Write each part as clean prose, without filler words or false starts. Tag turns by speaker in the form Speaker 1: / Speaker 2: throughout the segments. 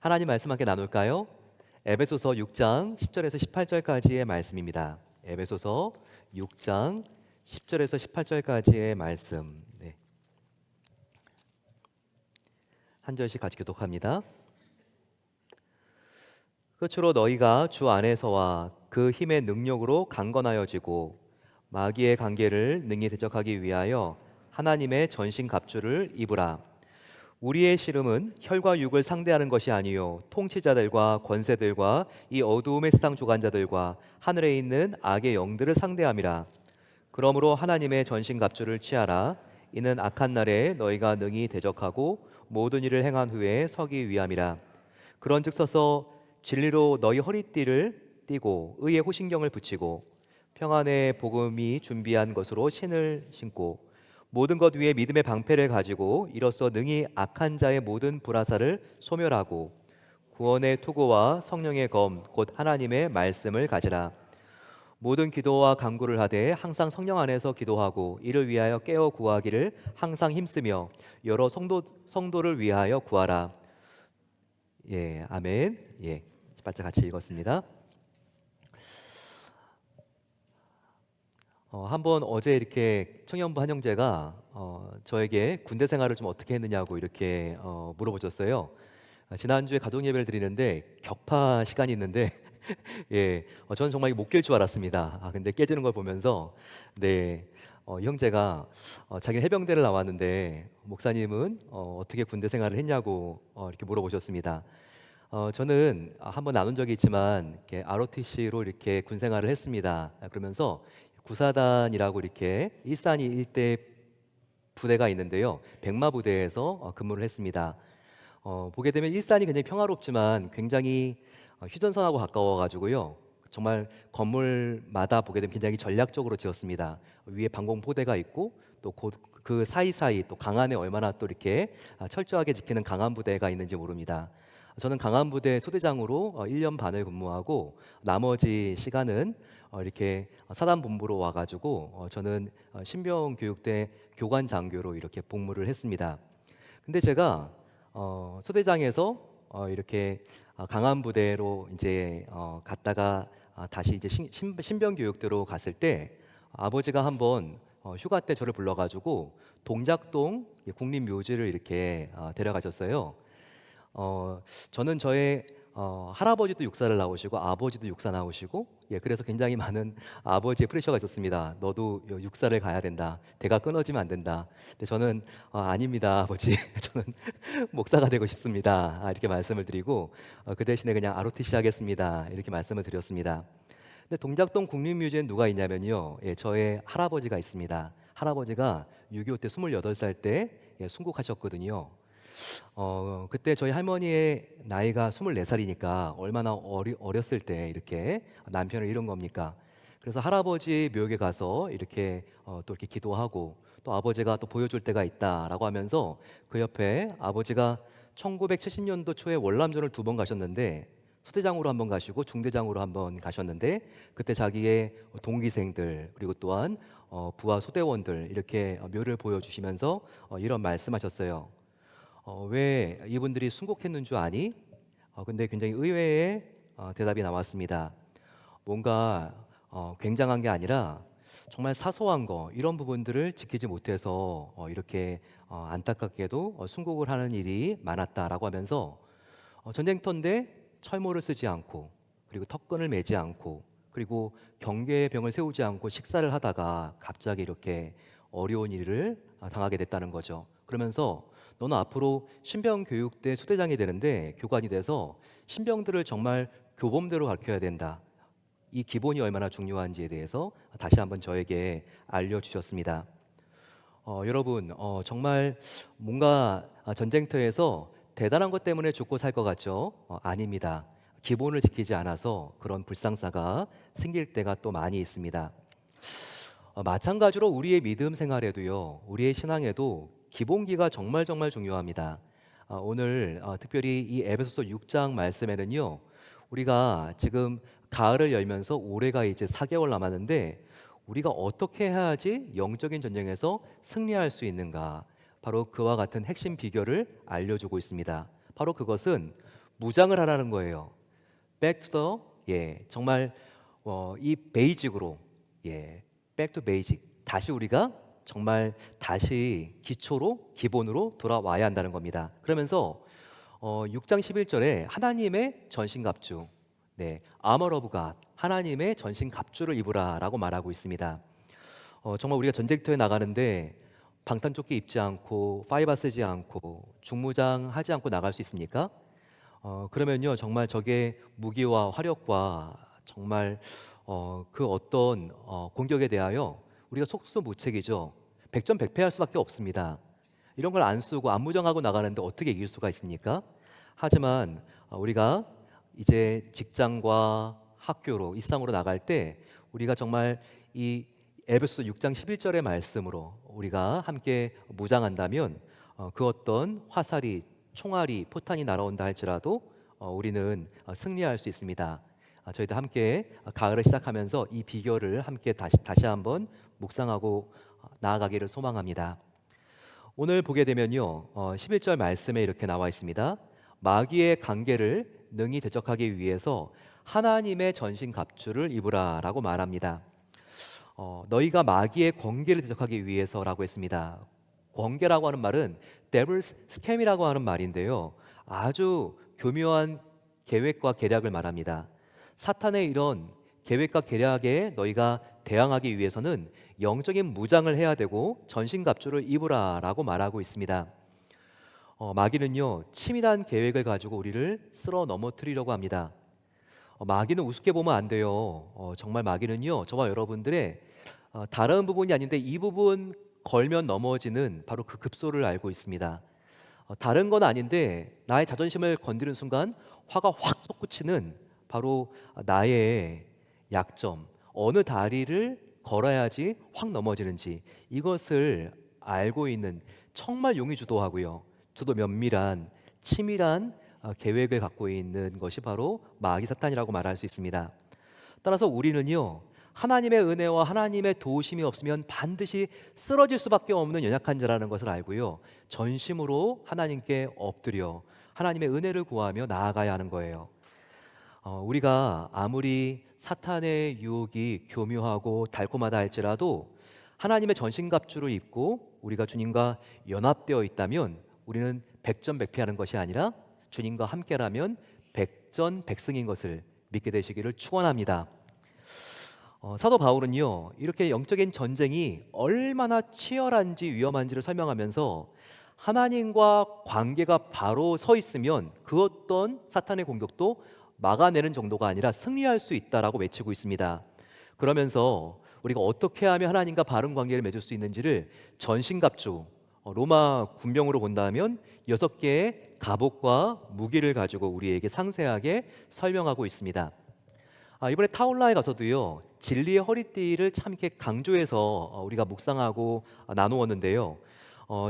Speaker 1: 하나님 말씀 함께 나눌까요? 에베소서 6장 10절에서 18절까지의 말씀입니다. 에베소서 6장 10절에서 18절까지의 말씀. 네. 한 절씩 같이 교독합니다. 끝으로 너희가 주 안에서와 그 힘의 능력으로 강건하여지고 마귀의 관계를 능히 대적하기 위하여 하나님의 전신 갑주를 입으라. 우리의 씨름은 혈과 육을 상대하는 것이 아니요 통치자들과 권세들과 이 어두움의 세상 주관자들과 하늘에 있는 악의 영들을 상대함이라. 그러므로 하나님의 전신 갑주를 취하라. 이는 악한 날에 너희가 능히 대적하고 모든 일을 행한 후에 서기 위함이라. 그런즉 서서 진리로 너희 허리띠를 띠고 의의 호신경을 붙이고 평안의 복음이 준비한 것으로 신을 신고 모든 것 위에 믿음의 방패를 가지고 이로써 능히 악한 자의 모든 불화살을 소멸하고 구원의 투구와 성령의 검 곧 하나님의 말씀을 가지라. 모든 기도와 간구를 하되 항상 성령 안에서 기도하고 이를 위하여 깨어 구하기를 항상 힘쓰며 여러 성도를 위하여 구하라. 예, 아멘. 예, 발자 같이 읽었습니다. 한번 어제 이렇게 청년부 한 형제가 저에게 군대 생활을 좀 어떻게 했느냐고 이렇게 물어보셨어요. 지난주에 가족 예배를 드리는데 격파 시간이 있는데 예, 저는 정말 못 깰 줄 알았습니다. 근데 깨지는 걸 보면서 네, 이 형제가 자기는 해병대를 나왔는데 목사님은 어떻게 군대 생활을 했냐고 이렇게 물어보셨습니다. 저는 한번 나눈 적이 있지만 이렇게 ROTC로 이렇게 군 생활을 했습니다. 그러면서 구사단이라고 이렇게 일산이 일대 부대가 있는데요. 백마 부대에서 근무를 했습니다. 보게 되면 일산이 굉장히 평화롭지만 굉장히 휴전선하고 가까워가지고요. 정말 건물마다 보게 되면 굉장히 전략적으로 지었습니다. 위에 방공포대가 있고 또 그 사이사이 또 강안에 얼마나 또 이렇게 철저하게 지키는 강안 부대가 있는지 모릅니다. 저는 강안 부대 소대장으로 1년 반을 근무하고 나머지 시간은 이렇게 사단 본부로 와가지고 저는 신병교육대 교관 장교로 이렇게 복무를 했습니다. 근데 제가 소대장에서 이렇게 강한 부대로 이제 갔다가 다시 이제 신병교육대로 갔을 때 아버지가 한번 휴가 때 저를 불러가지고 동작동 국립묘지를 이렇게 데려가셨어요. 저는 저의 할아버지도 육사를 나오시고 아버지도 육사 나오시고 예, 그래서 굉장히 많은 아버지의 프레셔가 있었습니다. 너도 육사를 가야 된다. 대가 끊어지면 안 된다. 근데 저는 아닙니다, 아버지. 저는 목사가 되고 싶습니다. 이렇게 말씀을 드리고 그 대신에 그냥 ROTC 하겠습니다. 이렇게 말씀을 드렸습니다. 근데 동작동 국립묘지엔 누가 있냐면요. 예, 저의 할아버지가 있습니다. 할아버지가 6.25 때 28살 때 예, 순국하셨거든요. 그때 저희 할머니의 나이가 24살이니까 얼마나 어렸을 때 이렇게 남편을 잃은 겁니까? 그래서 할아버지 묘역에 가서 이렇게 또 이렇게 기도하고 또 아버지가 또 보여줄 때가 있다라고 하면서 그 옆에 아버지가 1970년도 초에 월남전을 2번 가셨는데 소대장으로 한번 가시고 중대장으로 한번 가셨는데 그때 자기의 동기생들 그리고 또한 부하 소대원들 이렇게 묘를 보여주시면서 이런 말씀하셨어요. 왜 이분들이 순국했는 줄 아니? 근데 굉장히 의외의 대답이 나왔습니다. 뭔가 굉장한 게 아니라 정말 사소한 거 이런 부분들을 지키지 못해서 이렇게 안타깝게도 순국을 하는 일이 많았다라고 하면서 전쟁터인데 철모를 쓰지 않고 그리고 턱끈을 매지 않고 그리고 경계의 병을 세우지 않고 식사를 하다가 갑자기 이렇게 어려운 일을 당하게 됐다는 거죠. 그러면서 너는 앞으로 신병교육대 소대장이 되는데 교관이 돼서 신병들을 정말 교범대로 가르쳐야 된다. 이 기본이 얼마나 중요한지에 대해서 다시 한번 저에게 알려주셨습니다. 여러분, 정말 뭔가 전쟁터에서 대단한 것 때문에 죽고 살 것 같죠? 아닙니다. 기본을 지키지 않아서 그런 불상사가 생길 때가 또 많이 있습니다. 마찬가지로 우리의 믿음 생활에도요, 우리의 신앙에도 기본기가 정말 정말 중요합니다. 오늘 특별히 이 에베소서 6장 말씀에는요, 우리가 지금 가을을 열면서 올해가 이제 4개월 남았는데 우리가 어떻게 해야지 영적인 전쟁에서 승리할 수 있는가? 바로 그와 같은 핵심 비결을 알려주고 있습니다. 바로 그것은 무장을 하라는 거예요. Back to 정말 이 베이직으로 back to basic. 다시 우리가 정말 다시 기초로 기본으로 돌아와야 한다는 겁니다. 그러면서 6장 11절에 하나님의 전신갑주, armor of God, 하나님의 전신갑주를 입으라라고 말하고 있습니다. 정말 우리가 전쟁터에 나가는데 방탄조끼 입지 않고 파이바 쓰지 않고 중무장 하지 않고 나갈 수 있습니까? 그러면요 정말 적의 무기와 화력과 정말 그 어떤 공격에 대하여 우리가 속수무책이죠. 백전백패할 수밖에 없습니다. 이런 걸 안 쓰고 안무장하고 나가는데 어떻게 이길 수가 있습니까? 하지만 우리가 이제 직장과 학교로 일상으로 나갈 때 우리가 정말 이 에베소 6장 11절의 말씀으로 우리가 함께 무장한다면 그 어떤 화살이 총알이 포탄이 날아온다 할지라도 우리는 승리할 수 있습니다. 저희도 함께 가을을 시작하면서 이 비결을 함께 다시 한번 묵상하고 나아가기를 소망합니다. 오늘 보게 되면요 11절 말씀에 이렇게 나와 있습니다. 마귀의 관계를 능히 대적하기 위해서 하나님의 전신갑주를 입으라 라고 말합니다. 너희가 마귀의 권계를 대적하기 위해서라고 했습니다. 권계라고 하는 말은 devil's scam이라고 하는 말인데요 아주 교묘한 계획과 계략을 말합니다. 사탄의 이런 계획과 계략에 너희가 대항하기 위해서는 영적인 무장을 해야 되고 전신갑주를 입으라 라고 말하고 있습니다. 마귀는요 치밀한 계획을 가지고 우리를 쓸어 넘어뜨리려고 합니다. 마귀는 우습게 보면 안 돼요. 정말 마귀는요 저와 여러분들의 다른 부분이 아닌데 이 부분 걸면 넘어지는 바로 그 급소를 알고 있습니다. 다른 건 아닌데 나의 자존심을 건드리는 순간 화가 확 솟구치는 바로 나의 약점, 어느 다리를 걸어야지 확 넘어지는지 이것을 알고 있는 정말 용의 주도하고요 저도 면밀한 치밀한 계획을 갖고 있는 것이 바로 마귀 사탄이라고 말할 수 있습니다. 따라서 우리는요 하나님의 은혜와 하나님의 도우심이 없으면 반드시 쓰러질 수밖에 없는 연약한 자라는 것을 알고요 전심으로 하나님께 엎드려 하나님의 은혜를 구하며 나아가야 하는 거예요. 우리가 아무리 사탄의 유혹이 교묘하고 달콤하다 할지라도 하나님의 전신갑주를 입고 우리가 주님과 연합되어 있다면 우리는 백전백패하는 것이 아니라 주님과 함께라면 백전백승인 것을 믿게 되시기를 축원합니다. 사도 바울은요 이렇게 영적인 전쟁이 얼마나 치열한지 위험한지를 설명하면서 하나님과 관계가 바로 서 있으면 그 어떤 사탄의 공격도 막아내는 정도가 아니라 승리할 수 있다라고 외치고 있습니다. 그러면서 우리가 어떻게 하면 하나님과 바른 관계를 맺을 수 있는지를 전신갑주, 로마 군병으로 본다면 6개의 갑옷과 무기를 가지고 우리에게 상세하게 설명하고 있습니다. 이번에 타올라에 가서도요 진리의 허리띠를 참 이렇게 강조해서 우리가 묵상하고 나누었는데요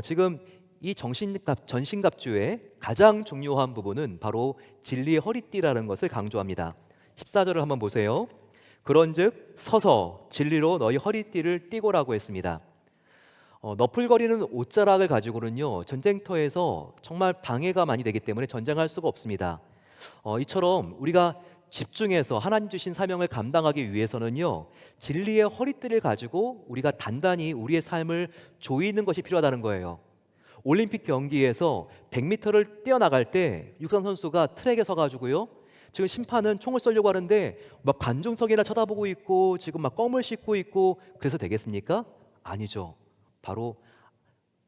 Speaker 1: 지금 이 전신갑주의 가장 중요한 부분은 바로 진리의 허리띠라는 것을 강조합니다. 14절을 한번 보세요. 그런즉 서서 진리로 너희 허리띠를 띠고라고 했습니다. 너풀거리는 옷자락을 가지고는요 전쟁터에서 정말 방해가 많이 되기 때문에 전쟁할 수가 없습니다. 이처럼 우리가 집중해서 하나님 주신 사명을 감당하기 위해서는요 진리의 허리띠를 가지고 우리가 단단히 우리의 삶을 조이는 것이 필요하다는 거예요. 올림픽 경기에서 100m를 뛰어나갈 때 육상 선수가 트랙에 서가지고요 지금 심판은 총을 쏘려고 하는데 막 관중석이나 쳐다보고 있고 지금 막 껌을 씹고 있고 그래서 되겠습니까? 아니죠. 바로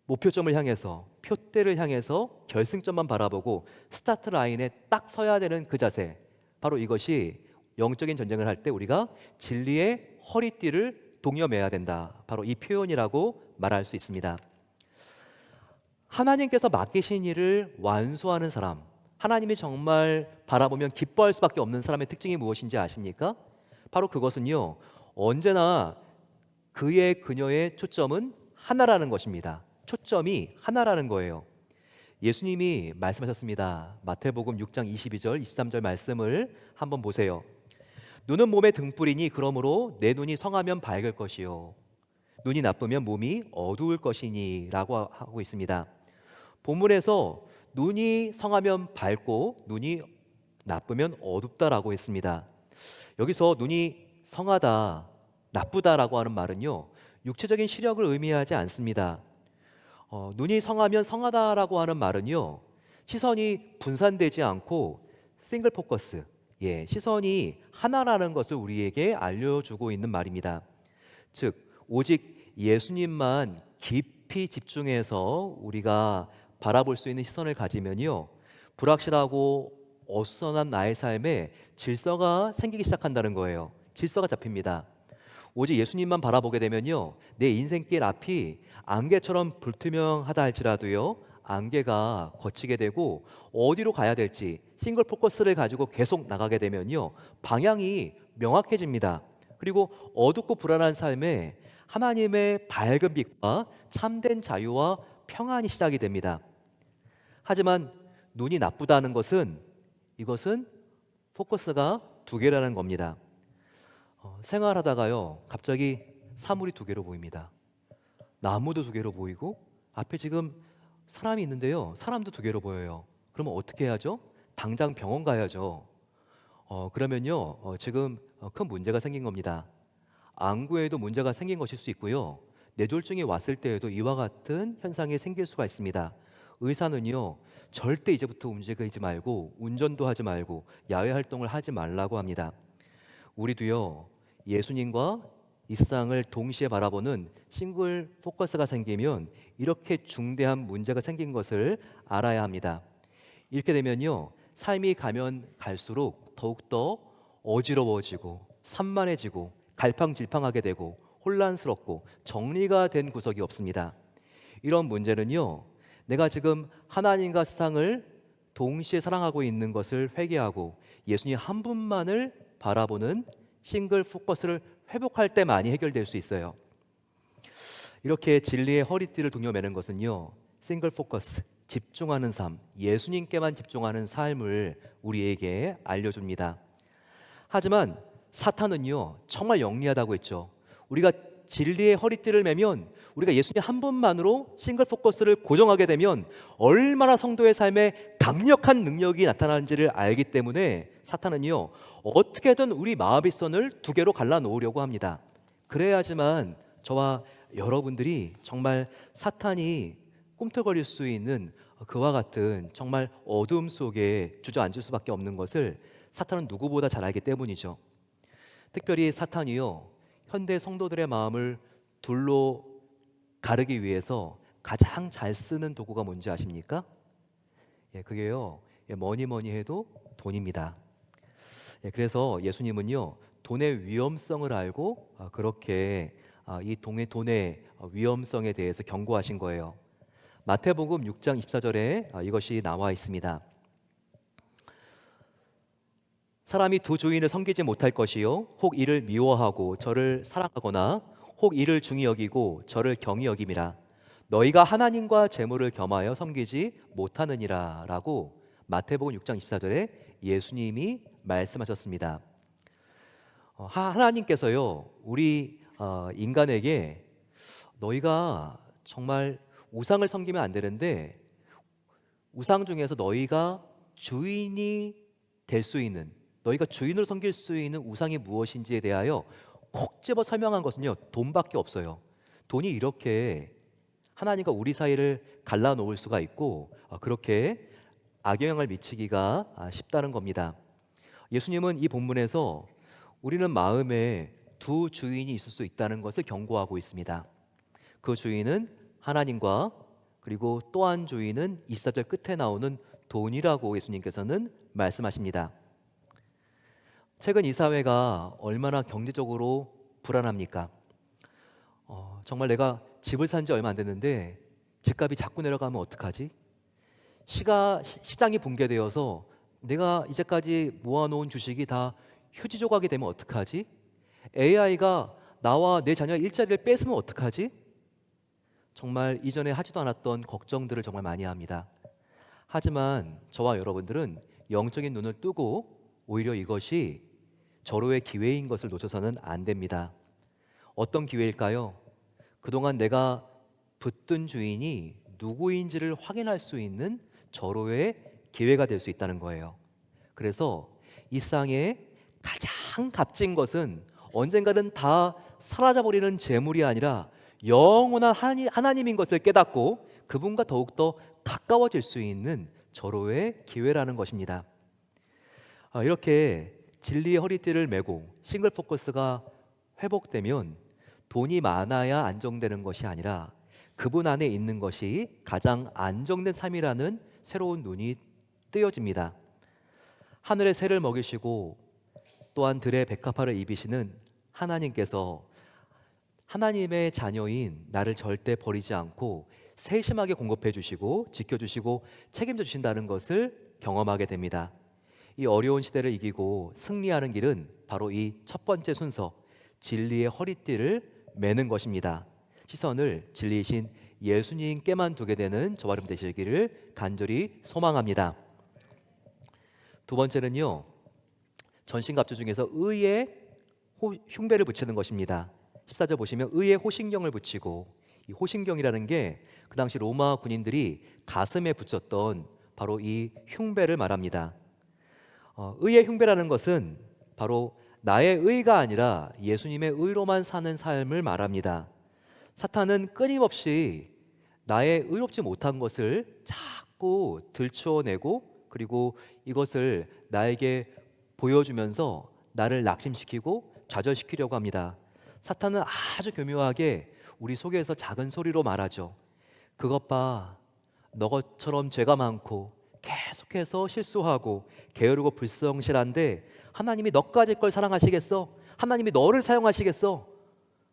Speaker 1: 목표점을 향해서 표대를 향해서 결승점만 바라보고 스타트 라인에 딱 서야 되는 그 자세, 바로 이것이 영적인 전쟁을 할 때 우리가 진리의 허리띠를 동여매야 된다, 바로 이 표현이라고 말할 수 있습니다. 하나님께서 맡기신 일을 완수하는 사람, 하나님이 정말 바라보면 기뻐할 수밖에 없는 사람의 특징이 무엇인지 아십니까? 바로 그것은요 언제나 그의 그녀의 초점은 하나라는 것입니다. 초점이 하나라는 거예요. 예수님이 말씀하셨습니다. 마태복음 6장 22절 23절 말씀을 한번 보세요. 눈은 몸의 등불이니 그러므로 내 눈이 성하면 밝을 것이요 눈이 나쁘면 몸이 어두울 것이니 라고 하고 있습니다. 본문에서 눈이 성하면 밝고 눈이 나쁘면 어둡다라고 했습니다. 여기서 눈이 성하다, 나쁘다라고 하는 말은요, 육체적인 시력을 의미하지 않습니다. 눈이 성하면 성하다라고 하는 말은요, 시선이 분산되지 않고 싱글 포커스, 시선이 하나라는 것을 우리에게 알려주고 있는 말입니다. 즉, 오직 예수님만 깊이 집중해서 우리가 바라볼 수 있는 시선을 가지면요, 불확실하고 어수선한 나의 삶에 질서가 생기기 시작한다는 거예요. 질서가 잡힙니다. 오직 예수님만 바라보게 되면요, 내 인생길 앞이 안개처럼 불투명하다 할지라도요, 안개가 걷히게 되고 어디로 가야 될지 싱글 포커스를 가지고 계속 나가게 되면요, 방향이 명확해집니다. 그리고 어둡고 불안한 삶에 하나님의 밝은 빛과 참된 자유와 평안이 시작이 됩니다. 하지만 눈이 나쁘다는 것은, 이것은 포커스가 두 개라는 겁니다. 생활하다가요, 갑자기 사물이 두 개로 보입니다. 나무도 두 개로 보이고 앞에 지금 사람이 있는데요, 사람도 두 개로 보여요. 그러면 어떻게 해야죠? 당장 병원 가야죠. 그러면요, 지금 큰 문제가 생긴 겁니다. 안구에도 문제가 생긴 것일 수 있고요, 뇌졸중이 왔을 때에도 이와 같은 현상이 생길 수가 있습니다. 의사는요, 절대 이제부터 움직이지 말고 운전도 하지 말고 야외 활동을 하지 말라고 합니다. 우리도요, 예수님과 이 세상을 동시에 바라보는 싱글 포커스가 생기면 이렇게 중대한 문제가 생긴 것을 알아야 합니다. 이렇게 되면요, 삶이 가면 갈수록 더욱더 어지러워지고 산만해지고 갈팡질팡하게 되고 혼란스럽고 정리가 된 구석이 없습니다. 이런 문제는요, 내가 지금 하나님과 세상을 동시에 사랑하고 있는 것을 회개하고 예수님 한 분만을 바라보는 싱글 포커스를 회복할 때 많이 해결될 수 있어요. 이렇게 진리의 허리띠를 동여매는 것은요, 싱글 포커스, 집중하는 삶, 예수님께만 집중하는 삶을 우리에게 알려줍니다. 하지만 사탄은요, 정말 영리하다고 했죠. 우리가 진리의 허리띠를 매면, 우리가 예수님 한 분만으로 싱글 포커스를 고정하게 되면 얼마나 성도의 삶에 강력한 능력이 나타나는지를 알기 때문에 사탄은요, 어떻게든 우리 마음의 선을 두 개로 갈라 놓으려고 합니다. 그래야지만 저와 여러분들이 정말 사탄이 꿈틀거릴 수 있는 그와 같은 정말 어둠 속에 주저앉을 수밖에 없는 것을 사탄은 누구보다 잘 알기 때문이죠. 특별히 사탄이요, 현대 성도들의 마음을 둘로 가르기 위해서 가장 잘 쓰는 도구가 뭔지 아십니까? 그게요, 뭐니 뭐니 해도 돈입니다. 그래서 예수님은요, 돈의 위험성을 알고 그렇게 이 돈의 위험성에 대해서 경고하신 거예요. 마태복음 6장 24절에 이것이 나와 있습니다. 사람이 두 주인을 섬기지 못할 것이요, 혹 이를 미워하고 저를 사랑하거나 혹 이를 중히 여기고 저를 경히 여김이라. 너희가 하나님과 재물을 겸하여 섬기지 못하느니라 라고 마태복음 6장 24절에 예수님이 말씀하셨습니다. 하나님께서요, 우리 인간에게 너희가 정말 우상을 섬기면 안 되는데, 우상 중에서 너희가 주인이 될 수 있는, 너희가 주인으로 섬길 수 있는 우상이 무엇인지에 대하여 콕 집어 설명한 것은요, 돈밖에 없어요. 돈이 이렇게 하나님과 우리 사이를 갈라놓을 수가 있고 그렇게 악영향을 미치기가 쉽다는 겁니다. 예수님은 이 본문에서 우리는 마음에 두 주인이 있을 수 있다는 것을 경고하고 있습니다. 그 주인은 하나님과, 그리고 또 한 주인은 24절 끝에 나오는 돈이라고 예수님께서는 말씀하십니다. 최근 이 사회가 얼마나 경제적으로 불안합니까? 정말 내가 집을 산 지 얼마 안 됐는데 집값이 자꾸 내려가면 어떡하지? 시장이 붕괴되어서 내가 이제까지 모아놓은 주식이 다 휴지 조각이 되면 어떡하지? AI가 나와 내 자녀의 일자리를 뺏으면 어떡하지? 정말 이전에 하지도 않았던 걱정들을 정말 많이 합니다. 하지만 저와 여러분들은 영적인 눈을 뜨고 오히려 이것이 절호의 기회인 것을 놓쳐서는 안 됩니다. 어떤 기회일까요? 그동안 내가 붙든 주인이 누구인지를 확인할 수 있는 절호의 기회가 될 수 있다는 거예요. 그래서 이 세상에 가장 값진 것은 언젠가는 다 사라져버리는 재물이 아니라 영원한 하나님인 것을 깨닫고 그분과 더욱더 가까워질 수 있는 절호의 기회라는 것입니다. 이렇게 진리의 허리띠를 메고 싱글 포커스가 회복되면 돈이 많아야 안정되는 것이 아니라 그분 안에 있는 것이 가장 안정된 삶이라는 새로운 눈이 뜨여집니다. 하늘의 새를 먹이시고 또한 들의 백합화를 입히시는 하나님께서 하나님의 자녀인 나를 절대 버리지 않고 세심하게 공급해 주시고 지켜주시고 책임져 주신다는 것을 경험하게 됩니다. 이 어려운 시대를 이기고 승리하는 길은 바로 이 첫 번째 순서, 진리의 허리띠를 매는 것입니다. 시선을 진리이신 예수님께만 두게 되는 저와 여러분 되시기를 간절히 소망합니다. 두 번째는요, 전신갑주 중에서 의의 흉배를 붙이는 것입니다. 14절 보시면 의의 호신경을 붙이고, 이 호신경이라는 게 그 당시 로마 군인들이 가슴에 붙였던 바로 이 흉배를 말합니다. 의의 흉배라는 것은 바로 나의 의가 아니라 예수님의 의로만 사는 삶을 말합니다. 사탄은 끊임없이 나의 의롭지 못한 것을 자꾸 들추어내고 그리고 이것을 나에게 보여주면서 나를 낙심시키고 좌절시키려고 합니다. 사탄은 아주 교묘하게 우리 속에서 작은 소리로 말하죠. 그것 봐, 너 것처럼 죄가 많고 계속해서 실수하고 게으르고 불성실한데 하나님이 너까지 걸 사랑하시겠어? 하나님이 너를 사용하시겠어?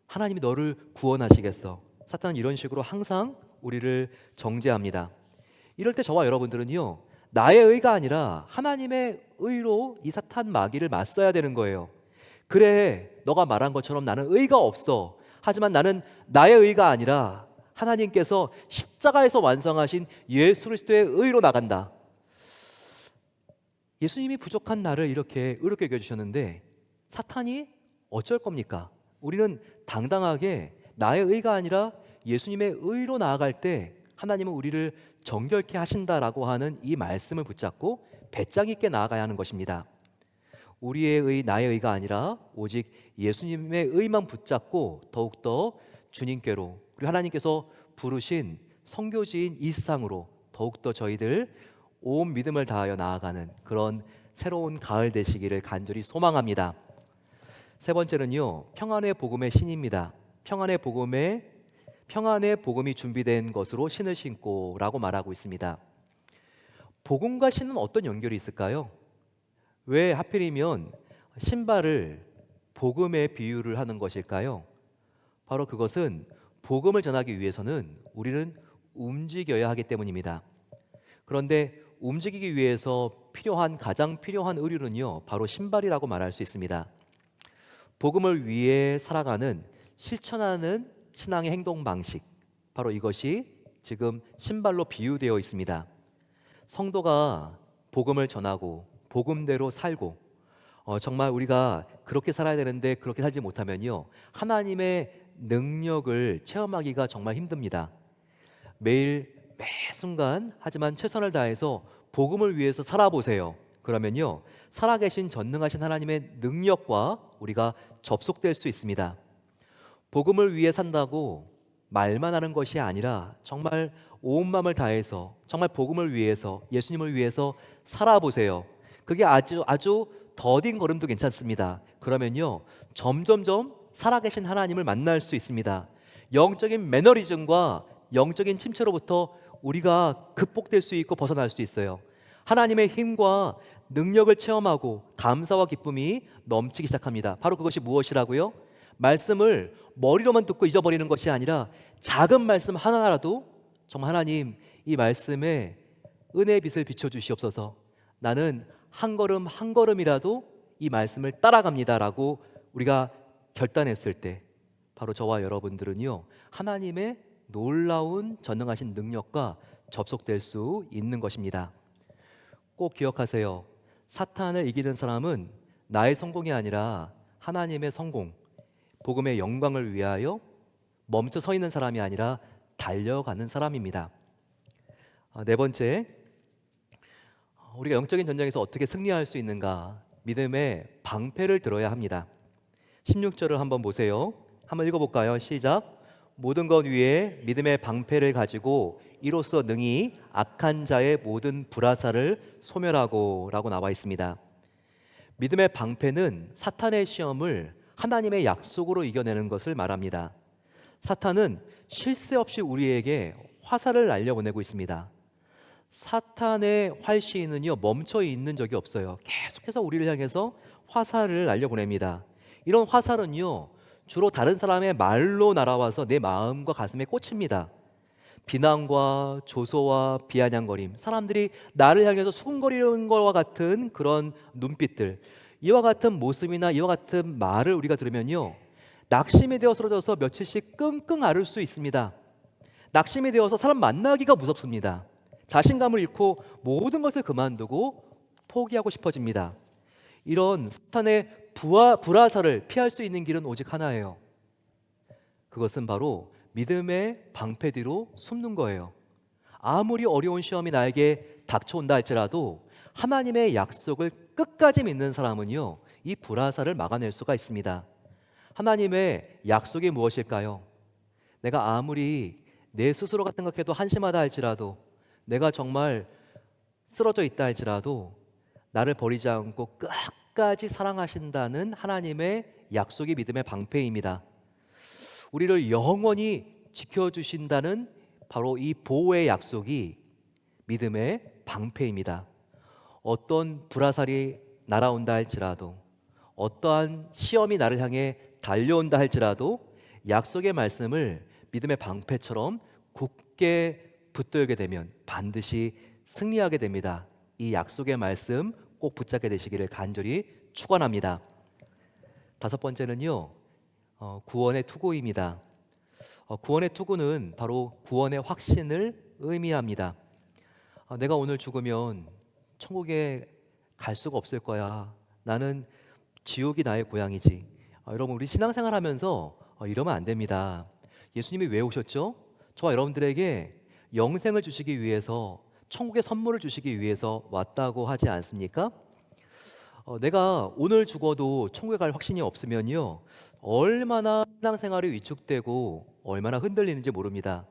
Speaker 1: 하나님이 너를 구원하시겠어? 사탄은 이런 식으로 항상 우리를 정죄합니다. 이럴 때 저와 여러분들은요, 나의 의가 아니라 하나님의 의로 이 사탄 마귀를 맞서야 되는 거예요. 그래, 너가 말한 것처럼 나는 의가 없어. 하지만 나는 나의 의가 아니라 하나님께서 십자가에서 완성하신 예수 그리스도의 의로 나간다. 예수님이 부족한 나를 이렇게 의롭게 여겨주셨는데 사탄이 어쩔 겁니까? 우리는 당당하게 나의 의가 아니라 예수님의 의로 나아갈 때 하나님은 우리를 정결케 하신다라고 하는 이 말씀을 붙잡고 배짱 있게 나아가야 하는 것입니다. 우리의 의, 나의 의가 아니라 오직 예수님의 의만 붙잡고 더욱더 주님께로, 우리 하나님께서 부르신 선교지인 이 세상으로 더욱더 저희들 온 믿음을 다하여 나아가는 그런 새로운 가을 되시기를 간절히 소망합니다. 세 번째는요, 평안의 복음의 신입니다. 평안의 복음이 준비된 것으로 신을 신고라고 말하고 있습니다. 복음과 신은 어떤 연결이 있을까요? 왜 하필이면 신발을 복음에 비유를 하는 것일까요? 바로 그것은 복음을 전하기 위해서는 우리는 움직여야 하기 때문입니다. 그런데 움직이기 위해서 가장 필요한 의류는요, 바로 신발이라고 말할 수 있습니다. 복음을 위해 살아가는 실천하는 신앙의 행동 방식, 바로 이것이 지금 신발로 비유되어 있습니다. 성도가 복음을 전하고 복음대로 살고 정말 우리가 그렇게 살아야 되는데 그렇게 살지 못하면요, 하나님의 능력을 체험하기가 정말 힘듭니다. 매일 매 순간 하지만 최선을 다해서 복음을 위해서 살아보세요. 그러면요, 살아계신 전능하신 하나님의 능력과 우리가 접속될 수 있습니다. 복음을 위해 산다고 말만 하는 것이 아니라 정말 온 마음을 다해서 정말 복음을 위해서, 예수님을 위해서 살아보세요. 그게 아주 더딘 걸음도 괜찮습니다. 그러면요, 점점점 살아계신 하나님을 만날 수 있습니다. 영적인 매너리즘과 영적인 침체로부터 우리가 극복될 수 있고 벗어날 수 있어요. 하나님의 힘과 능력을 체험하고 감사와 기쁨이 넘치기 시작합니다. 바로 그것이 무엇이라고요? 말씀을 머리로만 듣고 잊어버리는 것이 아니라 작은 말씀 하나라도 정말 하나님, 이 말씀에 은혜의 빛을 비춰주시옵소서. 나는 한 걸음 한 걸음이라도 이 말씀을 따라갑니다라고 우리가 결단했을 때 바로 저와 여러분들은요, 하나님의 놀라운 전능하신 능력과 접속될 수 있는 것입니다. 꼭 기억하세요. 사탄을 이기는 사람은 나의 성공이 아니라 하나님의 성공, 복음의 영광을 위하여 멈춰 서 있는 사람이 아니라 달려가는 사람입니다. 네 번째, 우리가 영적인 전쟁에서 어떻게 승리할 수 있는가? 믿음의 방패를 들어야 합니다. 16절을 한번 보세요. 한번 읽어볼까요? 시작. 모든 것 위에 믿음의 방패를 가지고 이로써 능히 악한 자의 모든 불화살을 소멸하고 라고 나와 있습니다. 믿음의 방패는 사탄의 시험을 하나님의 약속으로 이겨내는 것을 말합니다. 사탄은 쉴 새 없이 우리에게 화살을 날려보내고 있습니다. 사탄의 활시는요 멈춰 있는 적이 없어요. 계속해서 우리를 향해서 화살을 날려보냅니다. 이런 화살은요 주로 다른 사람의 말로 날아와서 내 마음과 가슴에 꽂힙니다. 비난과 조소와 비아냥거림, 사람들이 나를 향해서 수군거리는 것과 같은 그런 눈빛들, 이와 같은 모습이나 이와 같은 말을 우리가 들으면요 낙심이 되어 쓰러져서 며칠씩 끙끙 앓을 수 있습니다. 낙심이 되어서 사람 만나기가 무섭습니다. 자신감을 잃고 모든 것을 그만두고 포기하고 싶어집니다. 이런 사탄의 불화살을 피할 수 있는 길은 오직 하나예요. 그것은 바로 믿음의 방패 뒤로 숨는 거예요. 아무리 어려운 시험이 나에게 닥쳐온다 할지라도 하나님의 약속을 끝까지 믿는 사람은요 이 불화살을 막아낼 수가 있습니다. 하나님의 약속이 무엇일까요? 내가 아무리 내 스스로가 생각해도 한심하다 할지라도, 내가 정말 쓰러져 있다 할지라도 나를 버리지 않고 끝까지 사랑하신다는 하나님의 약속이 믿음의 방패입니다. 우리를 영원히 지켜주신다는 바로 이 보호의 약속이 믿음의 방패입니다. 어떤 불화살이 날아온다 할지라도, 어떠한 시험이 나를 향해 달려온다 할지라도 약속의 말씀을 믿음의 방패처럼 굳게 붙들게 되면 반드시 승리하게 됩니다. 이 약속의 말씀 꼭 붙잡게 되시기를 간절히 축원합니다. 다섯 번째는요 구원의 투구입니다. 구원의 투구는 바로 구원의 확신을 의미합니다. 내가 오늘 죽으면 천국에 갈 수가 없을 거야. 나는 지옥이 나의 고향이지. 여러분 우리 신앙생활 하면서 이러면 안 됩니다. 예수님이 왜 오셨죠? 저와 여러분들에게 영생을 주시기 위해서, 천국의 선물을 주시기 위해서 왔다고 하지 않습니까? 내가 오늘 죽어도 천국에 갈 확신이 없으면요 얼마나 신앙생활이 위축되고 얼마나 흔들리는지 모릅니다.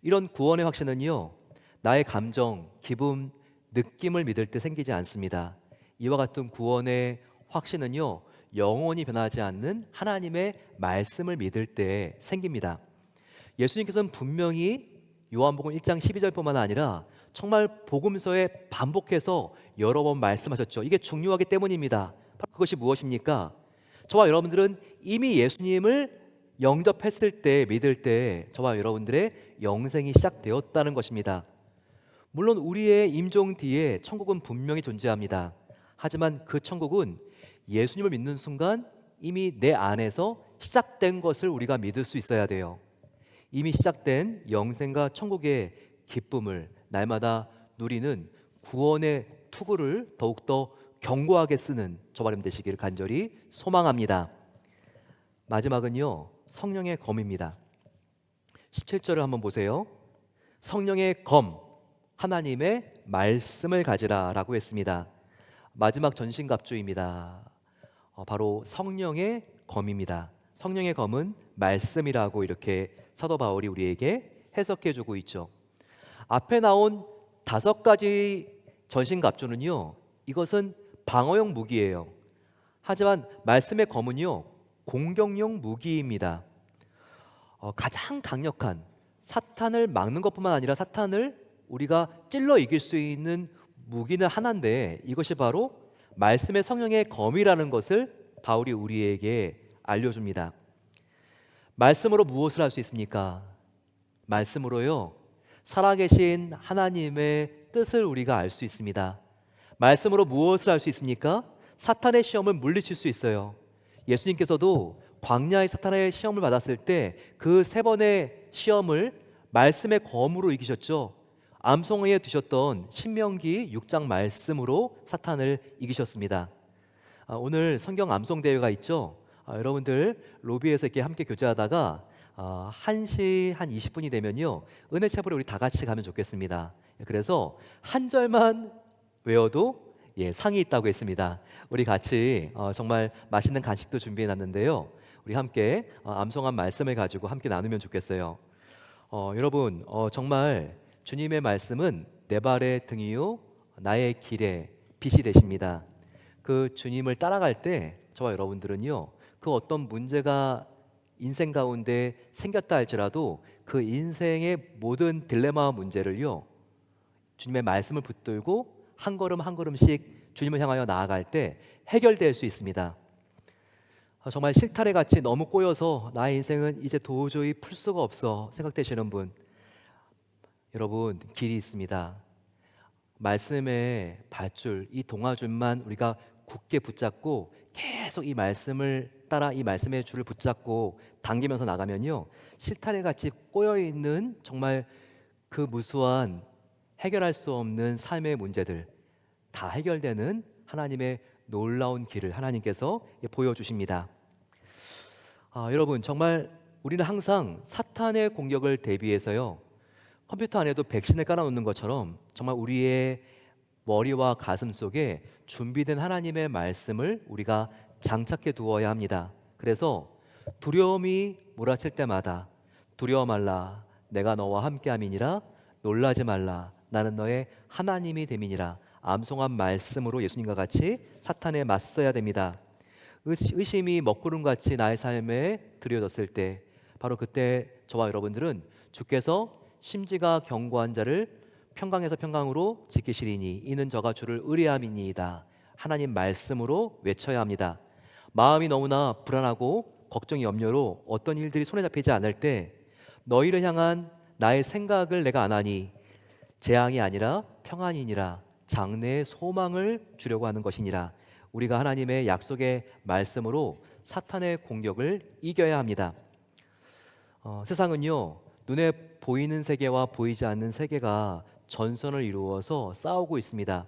Speaker 1: 이런 구원의 확신은요 나의 감정, 기분, 느낌을 믿을 때 생기지 않습니다. 이와 같은 구원의 확신은요 영원히 변하지 않는 하나님의 말씀을 믿을 때 생깁니다. 예수님께서는 분명히 요한복음 1장 12절뿐만 아니라 정말 복음서에 반복해서 여러 번 말씀하셨죠. 이게 중요하기 때문입니다. 바로 그것이 무엇입니까? 저와 여러분들은 이미 예수님을 영접했을 때, 믿을 때 저와 여러분들의 영생이 시작되었다는 것입니다. 물론 우리의 임종 뒤에 천국은 분명히 존재합니다. 하지만 그 천국은 예수님을 믿는 순간 이미 내 안에서 시작된 것을 우리가 믿을 수 있어야 돼요. 이미 시작된 영생과 천국의 기쁨을 날마다 누리는 구원의 투구를 더욱더 견고하게 쓰는 저와 여러분 되시기를 간절히 소망합니다. 마지막은요 성령의 검입니다. 17절을 한번 보세요. 성령의 검, 하나님의 말씀을 가지라 라고 했습니다. 마지막 전신갑주입니다. 바로 성령의 검입니다. 성령의 검은 말씀이라고 이렇게 사도 바울이 우리에게 해석해 주고 있죠. 앞에 나온 5가지 전신갑주는요 이것은 방어용 무기예요. 하지만 말씀의 검은요 공격용 무기입니다. 가장 강력한, 사탄을 막는 것뿐만 아니라 사탄을 우리가 찔러 이길 수 있는 무기는 하나인데, 이것이 바로 말씀의 성령의 검이라는 것을 바울이 우리에게 알려줍니다. 말씀으로 무엇을 할 수 있습니까? 말씀으로요 살아계신 하나님의 뜻을 우리가 알 수 있습니다. 말씀으로 무엇을 할 수 있습니까? 사탄의 시험을 물리칠 수 있어요. 예수님께서도 광야의 사탄의 시험을 받았을 때 그 3번의 시험을 말씀의 검으로 이기셨죠. 암송에 두셨던 신명기 6장 말씀으로 사탄을 이기셨습니다. 오늘 성경 암송 대회가 있죠. 여러분들 로비에서 이렇게 함께 교제하다가 1시 한 20분이 되면요 은혜 채불에 우리 다 같이 가면 좋겠습니다. 그래서 한 절만 외워도 상이 있다고 했습니다. 우리 같이 정말 맛있는 간식도 준비해 놨는데요. 우리 함께 암송한 말씀을 가지고 함께 나누면 좋겠어요. 여러분, 정말 주님의 말씀은 내 발의 등이요 나의 길에 빛이 되십니다. 그 주님을 따라갈 때 저와 여러분들은요, 그 어떤 문제가 인생 가운데 생겼다 할지라도 그 인생의 모든 딜레마와 문제를요, 주님의 말씀을 붙들고 한 걸음 한 걸음씩 주님을 향하여 나아갈 때 해결될 수 있습니다. 정말 실타래 같이 너무 꼬여서 나의 인생은 이제 도저히 풀 수가 없어 생각되시는 분, 여러분, 길이 있습니다. 말씀의 밧줄, 이 동아줄만 우리가 굳게 붙잡고 계속 이 말씀을 따라 이 말씀의 줄을 붙잡고 당기면서 나가면요, 실타래 같이 꼬여 있는 정말 그 무수한 해결할 수 없는 삶의 문제들 다 해결되는 하나님의 놀라운 길을 하나님께서 보여주십니다. 여러분, 정말 우리는 항상 사탄의 공격을 대비해서요, 컴퓨터 안에도 백신을 깔아놓는 것처럼 정말 우리의 머리와 가슴 속에 준비된 하나님의 말씀을 우리가 장착해 두어야 합니다. 그래서 두려움이 몰아칠 때마다 두려워 말라, 내가 너와 함께함이니라, 놀라지 말라, 나는 너의 하나님이 됨이니라, 암송한 말씀으로 예수님과 같이 사탄에 맞서야 됩니다. 의심이 먹구름같이 나의 삶에 들여졌을 때, 바로 그때 저와 여러분들은 주께서 심지가 견고한 자를 평강에서 평강으로 지키시리니 이는 저가 주를 의뢰함이니이다, 하나님 말씀으로 외쳐야 합니다. 마음이 너무나 불안하고 걱정이 염려로 어떤 일들이 손에 잡히지 않을 때 너희를 향한 나의 생각을 내가 안 하니 재앙이 아니라 평안이니라, 장래의 소망을 주려고 하는 것이니라. 우리가 하나님의 약속의 말씀으로 사탄의 공격을 이겨야 합니다. 세상은요, 눈에 보이는 세계와 보이지 않는 세계가 전선을 이루어서 싸우고 있습니다.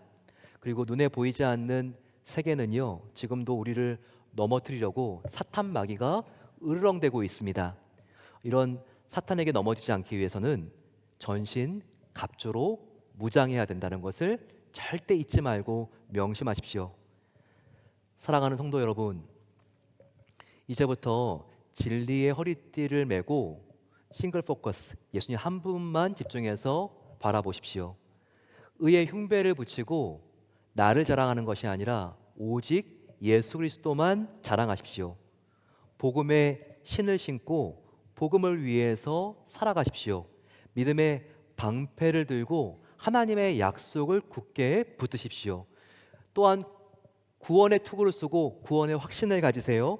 Speaker 1: 그리고 눈에 보이지 않는 세계는요, 지금도 우리를 넘어뜨리려고 사탄 마귀가 으르렁대고 있습니다. 이런 사탄에게 넘어지지 않기 위해서는 전신 갑주로 무장해야 된다는 것을 절대 잊지 말고 명심하십시오. 사랑하는 성도 여러분, 이제부터 진리의 허리띠를 메고 싱글 포커스, 예수님 한 분만 집중해서 바라보십시오. 의의 흉배를 붙이고 나를 자랑하는 것이 아니라 오직 예수 그리스도만 자랑하십시오. 복음의 신을 신고 복음을 위해서 살아가십시오. 믿음의 방패를 들고 하나님의 약속을 굳게 붙드십시오. 또한 구원의 투구를 쓰고 구원의 확신을 가지세요.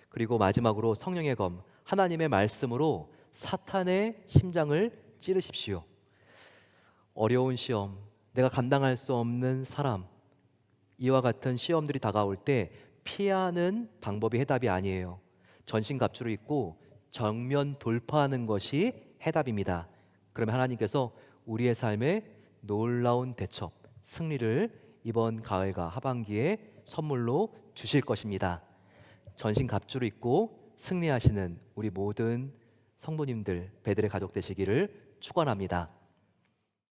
Speaker 1: 그리고 마지막으로 성령의 검, 하나님의 말씀으로 사탄의 심장을 찌르십시오. 어려운 시험, 내가 감당할 수 없는 사람, 이와 같은 시험들이 다가올 때 피하는 방법이 해답이 아니에요. 전신갑주를 입고 정면 돌파하는 것이 해답입니다. 그러면 하나님께서 우리의 삶에 놀라운 대처, 승리를 이번 가을과 하반기에 선물로 주실 것입니다. 전신갑주를 입고 승리하시는 우리 모든 성도님들, 베들의 가족 되시기를 축원합니다.